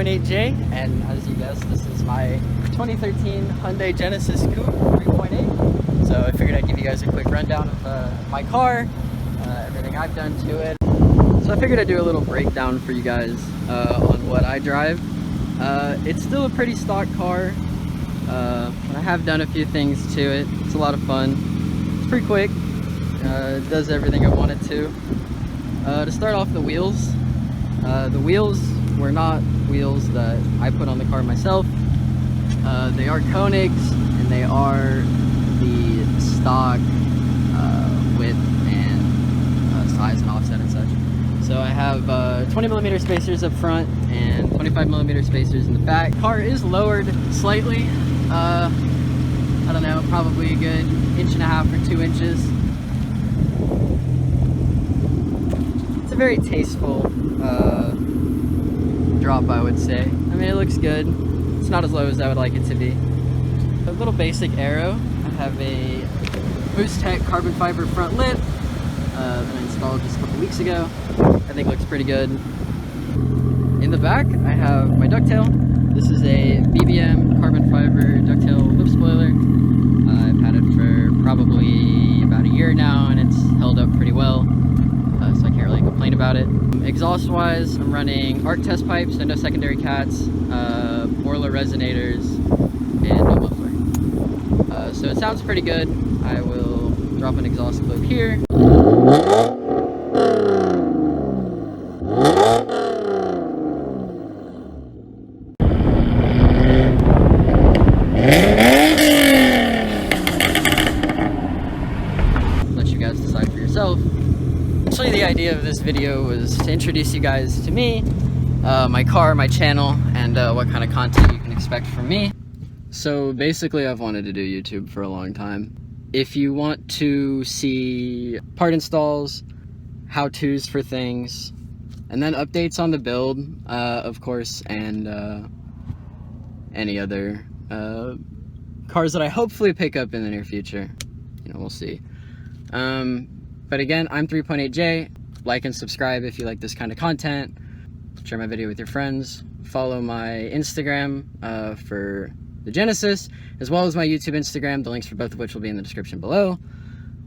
3.8J, and as you guessed, this is my 2013 Hyundai Genesis Coupe 3.8. So I figured I'd give you guys a quick rundown of my car, everything I've done to it. So I figured I'd do a little breakdown for you guys on what I drive. It's still a pretty stock car, but I have done a few things to it. It's a lot of fun. It's pretty quick. It does everything I want it to. To start off, the wheels. The wheels were not wheels that I put on the car myself. They are Koenigs, and they are the stock width and size and offset and such. So I have 20mm spacers up front and 25mm spacers in the back. Car is lowered slightly. I don't know, probably a good 1.5 or 2 inches. It's a very tasteful drop, I would say. I mean, it looks good. It's not as low as I would like it to be. A little basic aero. I have a Boost Tech carbon fiber front lip that I installed just a couple weeks ago. I think looks pretty good. In the back, I have my ducktail. This is a BBM carbon fiber ducktail lip spoiler. I've had it for probably about a year now, and it's held up pretty well. So I can't really complain about it. Exhaust wise, I'm running ARC test pipes, so no secondary cats, Borla resonators, and no muffler. So it sounds pretty good. I will drop an exhaust clip here. Let you guys decide for yourself. Actually, the idea of this video was to introduce you guys to me, my car, my channel, and what kind of content you can expect from me. So basically, I've wanted to do YouTube for a long time. If you want to see part installs, how-tos for things, and then updates on the build, of course, and any other cars that I hopefully pick up in the near future. You know, we'll see. But again, I'm 3.8J. Like and subscribe if you like this kind of content. Share my video with your friends. Follow my Instagram for the Genesis, as well as my YouTube Instagram, the links for both of which will be in the description below.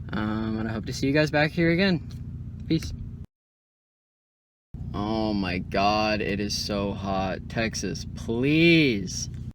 And I hope to see you guys back here again. Peace. Oh my God, it is so hot. Texas, please.